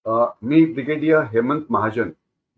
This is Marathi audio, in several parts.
मी ब्रिगेडियर हेमंत महाजन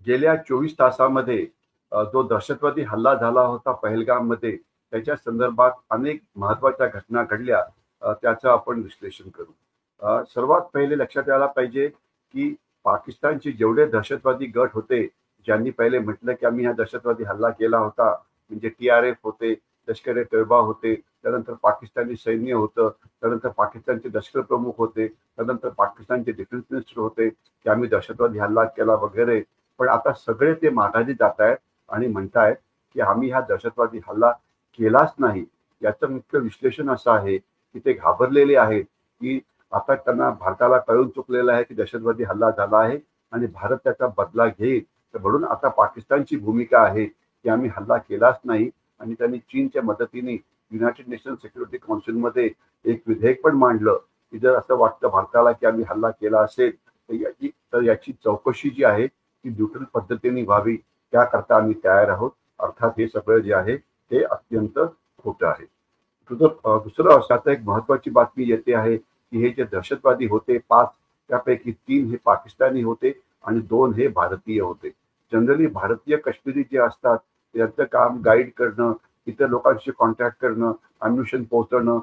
गेल्या 24 तासामध्ये जो दहशतवादी हल्ला झाला होता पहलगाममध्ये त्याच्या संदर्भात अनेक महत्त्वाच्या घटना घडल्या, त्याचं आपण विश्लेषण करू. सर्वात पहिले लक्षात यायला पाहिजे की पाकिस्तानचे जेवढे दहशतवादी गट होते, ज्यांनी पहिले म्हटलं की आम्ही हा दहशतवादी हल्ला केला होता, म्हणजे TRF होते, लष्कर-ए-तोयबा होते, त्यानंतर पाकिस्तानी सैन्य होतं, त्यानंतर पाकिस्तानचे लष्कर प्रमुख होते, त्यानंतर पाकिस्तानचे डिफेन्स मिनिस्टर होते की आम्ही दहशतवादी हल्ला केला वगैरे. पण आता सगळे ते माघारी जात आहेत आणि म्हणतायत की आम्ही हा दहशतवादी हल्ला केलाच नाही. याचं मुख्य विश्लेषण असं आहे की ते घाबरलेले आहेत की आता त्यांना भारताला कळून चुकलेलं आहे की दहशतवादी हल्ला झाला आहे आणि भारत त्याचा बदला घेईल. तर म्हणून आता पाकिस्तानची भूमिका आहे की आम्ही हल्ला केलाच नाही. आणि त्यांनी चीनच्या मदतीने युनायटेड नेशन सिक्युरिटी काउन्सिलमध्ये एक विधेयक पण मांडलं की जर असं वाटतं भारताला की आम्ही हल्ला केला असेल तर याची चौकशी जी आहे ती न्यूट्रल पद्धतीने व्हावी, त्याकरता आम्ही तयार आहोत. अर्थात हे सगळं जे आहे ते अत्यंत खोटं आहे. दुसरं अशाचं एक महत्वाची बातमी येते आहे की हे जे दहशतवादी होते 5, त्यापैकी 3 हे पाकिस्तानी होते आणि 2 हे भारतीय होते. जनरली भारतीय काश्मीरी जे असतात त्यांचं काम गाईड करणं, इतर लोकांशी कॉन्टॅक्ट करणं, अम्युनिशन पोहोचवणं,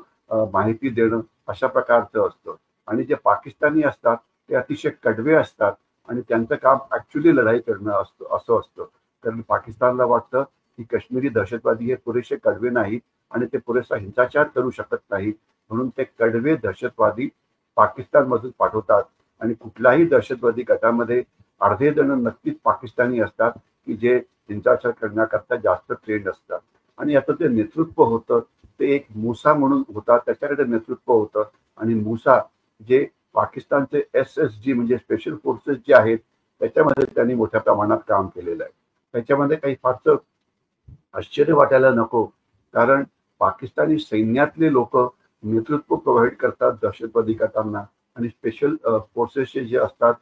माहिती देणं अशा प्रकारचं असतं. आणि जे पाकिस्तानी असतात ते अतिशय कडवे असतात आणि त्यांचं काम ऍक्च्युली लढाई करणं असं असतं. कारण पाकिस्तानला वाटतं की काश्मीरी दहशतवादी हे पुरेसे कडवे नाहीत आणि ते पुरेसा हिंसाचार करू शकत नाहीत, म्हणून ते कडवे दहशतवादी पाकिस्तानमधून पाठवतात. आणि कुठल्याही दहशतवादी गटामध्ये अर्धे जण नक्कीच पाकिस्तानी असतात की जे हिंसाचार करण्याकरता जास्त ट्रेंड असतात. आणि आता ते नेतृत्व होतं ते एक मूसा म्हणून होता, त्याच्याकडे नेतृत्व होतं. आणि मूसा जे पाकिस्तानचे SSG म्हणजे स्पेशल फोर्सेस जे आहेत त्याच्यामध्ये त्यांनी मोठ्या प्रमाणात काम केलेलं आहे. त्याच्यामध्ये काही फारसं आश्चर्य वाटायला नको, कारण पाकिस्तानी सैन्यातले लोक नेतृत्व प्रोव्हाइड करतात दहशतवादी गटांना आणि स्पेशल फोर्सेसचे जे असतात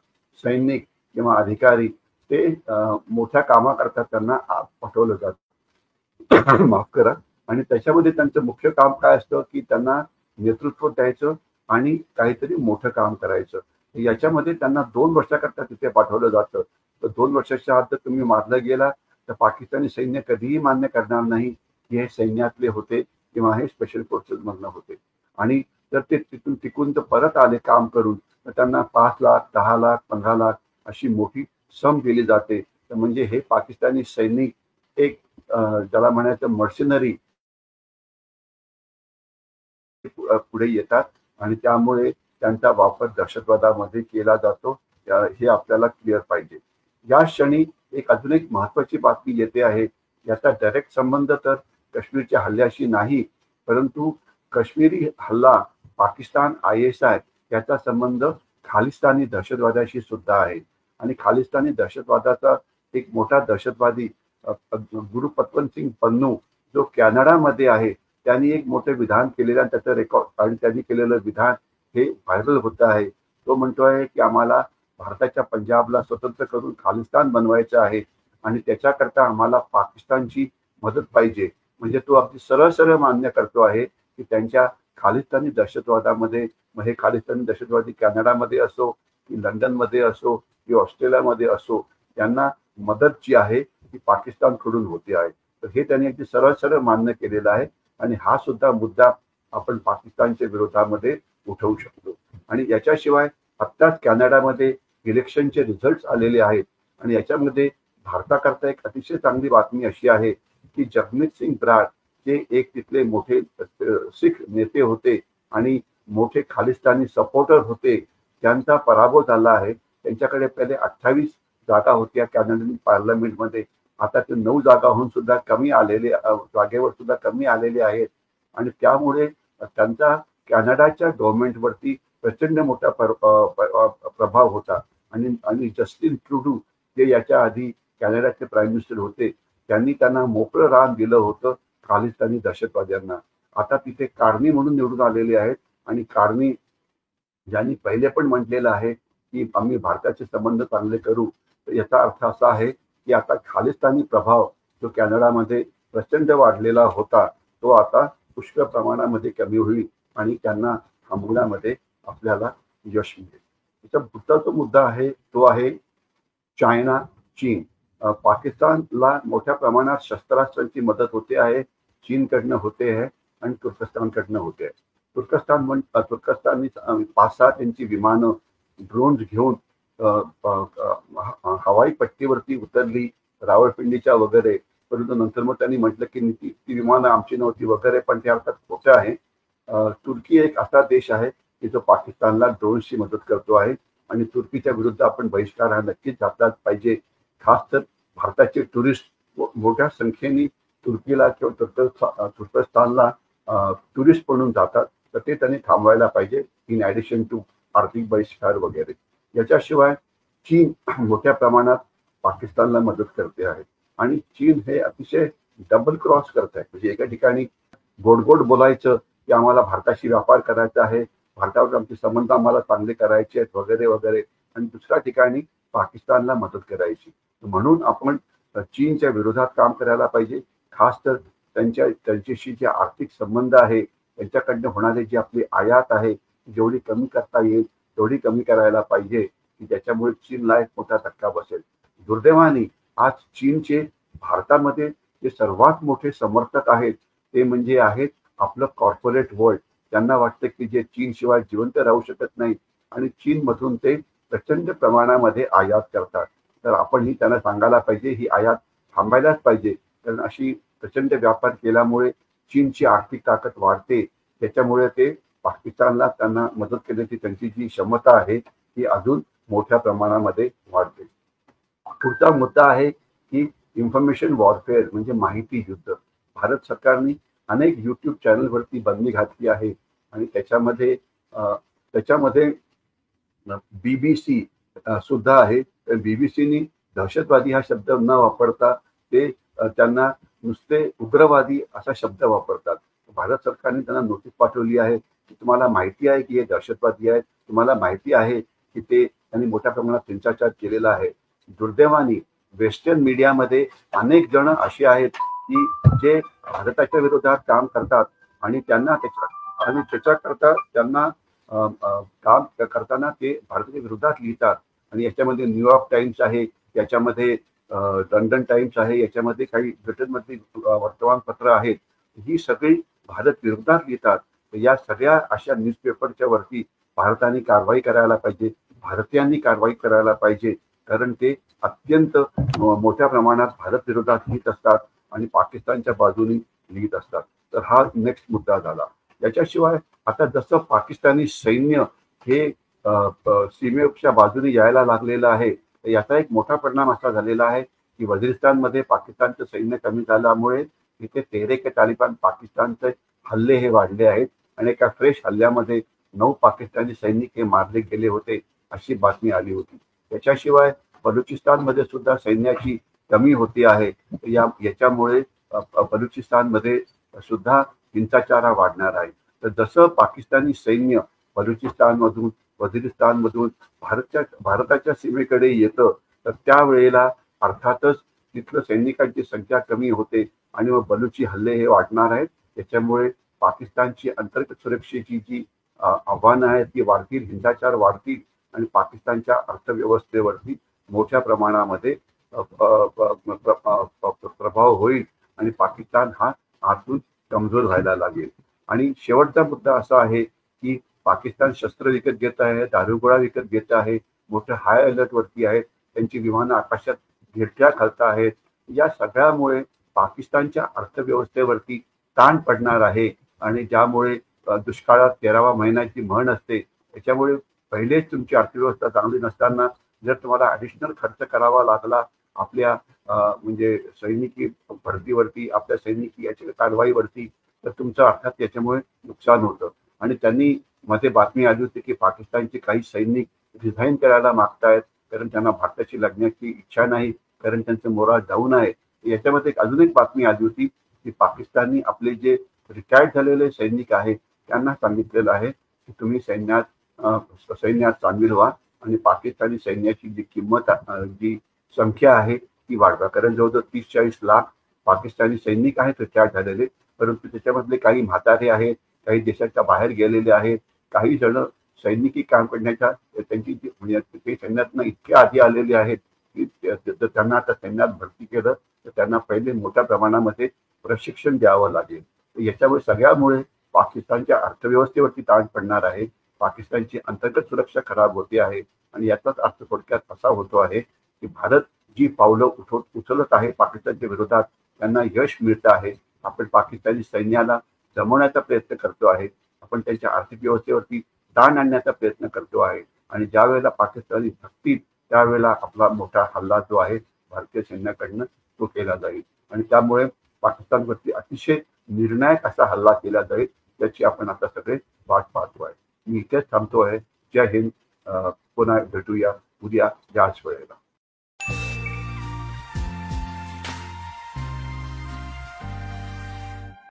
सैनिक किंवा अधिकारी ते मोठ्या कामाकरता त्यांना पाठवलं जातं. माफ करा. आणि त्याच्यामध्ये त्यांचं मुख्य काम काय असतं की त्यांना नेतृत्व द्यायचं आणि काहीतरी मोठं काम करायचं. याच्यामध्ये त्यांना 2 वर्षाकरता तिथे पाठवलं जातं. तर 2 वर्षाच्या आत तुम्ही मारलं गेला तर पाकिस्तानी सैन्य कधीही मान्य करणार नाही की हे सैन्यातले होते किंवा हे स्पेशल फोर्सेस मधनं होते. आणि जर ते तिथून टिकून तर परत आले काम करून तर त्यांना 5 लाख, 10 लाख, 15 लाख अशी मोठी सम दिली जाते. तर म्हणजे हे पाकिस्तानी सैनिक एक ज्याला म्हणायचं मर्शनरी पुढे येतात आणि त्यामुळे त्यांचा वापर दहशतवादामध्ये केला जातो. हे आपल्याला क्लिअर पाहिजे. या क्षणी अजून एक महत्वाची बातमी येते आहे. याचा डायरेक्ट संबंध तर काश्मीरच्या हल्ल्याशी नाही, परंतु काश्मीरी हल्ला पाकिस्तान ISI याचा संबंध खालिस्तानी दहशतवादाशी सुद्धा आहे. आणि खालिस्तानी दहशतवादाचा एक मोठा दहशतवादी गुरु पतवंत सिंग पन्नू जो कॅनडामध्ये आहे, त्यांनी एक मोठे विधान केलेलं आणि त्याचं रेकॉर्ड आणि त्यांनी केलेलं विधान हे व्हायरल होत आहे. तो म्हणतोय की आम्हाला भारताच्या पंजाबला स्वतंत्र करून खालिस्तान बनवायचं आहे आणि त्याच्याकरता आम्हाला पाकिस्तानची मदत पाहिजे. म्हणजे तो अगदी सरळ सरळ मान्य करतो आहे की त्यांच्या खालिस्तानी दहशतवादामध्ये, मग हे खालिस्तानी दहशतवादी कॅनडामध्ये असो की लंडनमध्ये असो की ऑस्ट्रेलियामध्ये असो, त्यांना मदत जी आहे ती पाकिस्तानकडून होते आहे. तर हे त्यांनी अगदी सरळ सरळ मान्य केलेलं आहे. आणि हा सुद्धा मुद्दा आपण पाकिस्तानच्या विरोधामध्ये उठवू शकतो. आणि याच्याशिवाय आत्ताच कॅनडामध्ये इलेक्शनचे रिझल्ट आलेले आहेत आणि याच्यामध्ये भारताकरता एक अतिशय चांगली बातमी अशी आहे की जगमीत सिंग ब्रार जे एक तिथले मोठे सिख नेते होते आणि मोठे खालिस्तानी सपोर्टर होते, त्यांचा पराभव झाला आहे. त्यांच्याकडे पहिले 28 जागा होत्या कॅनडियन पार्लमेंटमध्ये, आता ते 9 जागाहून सुद्धा कमी आलेले, जागेवर सुद्धा कमी आलेले आहेत. आणि त्यामुळे त्यांचा कॅनडाच्या गव्हर्नमेंटवरती प्रचंड मोठा प्रभाव होता. आणि जस्टिन ट्रुडू जे याच्या आधी कॅनडाचे प्राईम मिनिस्टर होते, त्यांनी त्यांना मोकळं रान दिलं होतं खालिस्तानी दहशतवाद्यांना. आता तिथे कार्नी म्हणून निवडून आलेले आहेत आणि कार्नी ज्यांनी पहिले पण म्हटलेलं आहे की आम्ही भारताचे संबंध चांगले करू. तर याचा अर्थ असा आहे की आता खालिस्तानी प्रभाव जो कॅनडामध्ये प्रचंड वाढलेला होता तो आता पुष्कळ प्रमाणामध्ये कमी होईल आणि त्यांना थांबवण्यामध्ये आपल्याला यश मिळेल. त्याचा पुढचा जो मुद्दा आहे तो आहे चायना चीन. पाकिस्तानला मोठ्या प्रमाणात शस्त्रास्त्रांची मदत होते आहे, चीनकडनं होते आहे आणि तुर्कस्तानकडनं होते आहे. तुर्कस्ताननी 5-6 त्यांची विमानं ड्रोन्स घेऊन हवाई पट्टीवरती उतरली रावळपिंडीच्या वगैरे, परंतु नंतर मग त्यांनी म्हटलं की ती विमानं आमची नव्हती वगैरे, पण ते अर्थात खोटं आहे. तुर्की एक असा देश आहे की जो पाकिस्तानला ड्रोन्सची मदत करतो आहे आणि तुर्कीच्या विरुद्ध आपण बहिष्कार हा नक्कीच घातलाच पाहिजे. खास तर भारताचे टुरिस्ट मोठ्या संख्येने तुर्कीला किंवा तुर्कस्तानला टुरिस्ट म्हणून जातात, तर ते त्यांनी थांबवायला पाहिजे, इन ॲडिशन टू आर्थिक बहिष्कार वगैरे. याच्याशिवाय चीन मोठ्या प्रमाणात पाकिस्तानला मदत करते आहे आणि चीन हे अतिशय डबल क्रॉस करत आहे. म्हणजे एका ठिकाणी गोड गोड बोलायचं की आम्हाला भारताशी व्यापार करायचा आहे, भारतावर आमचे संबंध आम्हाला चांगले करायचे आहेत वगैरे वगैरे, आणि दुसऱ्या ठिकाणी पाकिस्तानला मदत करायची. म्हणून आपण चीनच्या विरोधात काम करायला पाहिजे. खास तर त्यांच्याशी जे आर्थिक संबंध आहे, त्यांच्याकडनं होणारे जी आपली आयात आहे जेवढी कमी करता येईल तेवढी कमी करायला पाहिजे, की ज्याच्यामुळे चीनला एक मोठा धक्का बसेल. दुर्दैवाने आज चीनचे भारतामध्ये जे सर्वात मोठे समर्थक आहेत ते म्हणजे आहेत आपलं कॉर्पोरेट वर्ल्ड. त्यांना वाटतं की जे चीनशिवाय जिवंत राहू शकत नाही आणि चीनमधून ते प्रचंड प्रमाणामध्ये आयात करतात. तर आपणही त्यांना सांगायला पाहिजे ही आयात थांबायलाच पाहिजे, कारण अशी प्रचंड व्यापार केल्यामुळे चीनची आर्थिक ताकद वाढते, त्याच्यामुळे ते पाकिस्तानला त्यांना मदत करण्याची त्यांची जी क्षमता आहे ती अजून मोठ्या प्रमाणामध्ये वाढते. पुढचा मुद्दा आहे की इन्फॉर्मेशन वॉरफेअर म्हणजे माहिती युद्ध. भारत सरकारने अनेक युट्यूब चॅनलवरती बंदी घातली आहे आणि त्याच्यामध्ये BBC सुद्धा आहे. तर BBCनी दहशतवादी हा शब्द न वापरता ते त्यांना नुसते उग्रवादी असा शब्द वापरतात. भारत सरकारने त्यांना नोटीस पाठवली आहे की तुम्हाला माहिती आहे की हे दहशतवादी आहेत, तुम्हाला माहिती आहे की ते त्यांनी मोठ्या प्रमाणात हिंसाचार केलेला आहे. दुर्दैवाने वेस्टर्न मीडियामध्ये अनेक जण असे आहेत की जे भारताच्या विरोधात काम करतात आणि त्याच्याकरता त्यांना काम करताना ते भारताच्या विरोधात लिहितात. आणि याच्यामध्ये न्यूयॉर्क टाइम्स आहे, याच्यामध्ये लंडन टाइम्स आहे, याच्यामध्ये काही ब्रिटनमधली वर्तमानपत्र आहेत, ही सगळी भारत विरोधात लिहितात. तर या सगळ्या अशा न्यूजपेपरच्या वरती भारताने कारवाई करायला पाहिजे, भारतीयांनी कारवाई करायला पाहिजे, कारण ते अत्यंत मोठ्या प्रमाणात भारत विरोधात लिहित असतात आणि पाकिस्तानच्या बाजूने लिहित असतात. तर हा नेक्स्ट मुद्दा झाला. याच्याशिवाय आता जसं पाकिस्तानी सैन्य हे सीमेच्या बाजूने यायला लागलेलं आहे, तर याचा एक मोठा परिणाम असा झालेला आहे की वझिरिस्तानमध्ये पाकिस्तानचं सैन्य कमी झाल्यामुळे तिथे तेहरीक तालिबान पाकिस्तानचे हल्ले हे वाढले आहेत आणि एका फ्रेश हल्ल्यामध्ये 9 पाकिस्तानी सैनिक हे मारले गेले होते अशी बातमी आली होती. त्याच्याशिवाय बलुचिस्तानमध्ये सुद्धा सैन्याची कमी होती आहे. याच्यामुळे बलुचिस्तानमध्ये सुद्धा हिंसाचार वाढणार आहे. तर जसं पाकिस्तानी सैन्य बलुचिस्तानमधून वझिरिस्तानमधून भारताच्या सीमेकडे येतं, तर त्यावेळेला अर्थातच तिथलं सैनिकांची संख्या कमी होते आणि मग बलुची हल्ले हे वाढणार आहेत. त्याच्यामुळे पाकिस्तानची अंतर्गत सुरक्षेची जी आव्हानं आहेत ती वाढतील, हिंसाचार वाढतील आणि पाकिस्तानच्या अर्थव्यवस्थेवरती मोठ्या प्रमाणामध्ये प्रभाव होईल आणि पाकिस्तान हा आतून कमजोर व्हायला लागेल. आणि शेवटचा मुद्दा असा आहे की पाकिस्तान शस्त्र विकत घेत आहे, दारुगोळा विकत घेत आहे, मोठं हाय अलर्ट वरती आहेत, त्यांची विमानं आकाशात गिरट्या घालत आहेत. या सगळ्यामुळे पाकिस्तानच्या अर्थव्यवस्थेवरती ताण पडणार आहे आणि ज्यामुळे दुष्काळात 13वा महिन्याची म्हण असते, त्याच्यामुळे पहिलेच तुमची अर्थव्यवस्था चांगली नसताना जर तुम्हाला ॲडिशनल खर्च करावा लागला आपल्या म्हणजे सैनिकी भरतीवरती, आपल्या सैनिकी याच्या कारवाईवरती, तर तुमचं अर्थात त्याच्यामुळे नुकसान होतं. आणि त्यांनी मध्ये बातमी आली होती की पाकिस्तानचे काही सैनिक रिझाईन करायला मागतायत, कारण त्यांना भारताशी लढण्याची इच्छा नाही, कारण त्यांचं मोराल डाऊन आहे. याच्यामध्ये अजून एक बातमी आली होती की पाकिस्ताननी आपले जे रिटायर्ड झालेले सैनिक आहेत त्यांना सांगितलेलं आहे की तुम्ही सैन्यात सामील व्हा आणि पाकिस्तानी सैन्याची जी किंमत जी संख्या आहे ती वाढवा. कारण जवळजवळ 30-40 लाख पाकिस्तानी सैनिक आहेत रिटायर्ड झालेले, परंतु त्याच्यामधले काही म्हातारे आहेत, काही देशाच्या बाहेर गेलेले आहेत, काही जण सैनिकी काम करण्याच्या त्यांची म्हणजे ते सैन्यातनं इतके आधी आलेले आहेत की जर त्यांना आता सैन्यात भरती केलं तर त्यांना पहिले मोठ्या प्रमाणामध्ये प्रशिक्षण द्यावं लागेल. याच्यामुळे सगळ्यामुळे पाकिस्तानच्या अर्थव्यवस्थेवरती ताण पडणार आहे. पाकिस्तानची अंतर्गत सुरक्षा खराब होते आहे आणि याचाच अर्थ थोडक्यात असा होतो आहे की भारत जी पावलं उचलत आहे पाकिस्तानच्या विरोधात त्यांना यश मिळतं आहे. आपण पाकिस्तानी सैन्याला जमवण्याचा प्रयत्न करतो आहे. आपण त्यांच्या आर्थिक व्यवस्थेवरती ताण आणण्याचा प्रयत्न करतो आहे आणि ज्या वेळेला पाकिस्तानी थकतील त्यावेळेला आपला मोठा हल्ला जो आहे भारतीय सैन्याकडनं तो केला जाईल आणि त्यामुळे पाकिस्तानवरती अतिशय निर्णायक असा हल्ला केला जाईल त्याची आपण आता सगळे वाट पाहतो आहे. मी इथेच थांबतो आहे. जय हिंद. पुन्हा भेटूया उद्या याच वेळेला.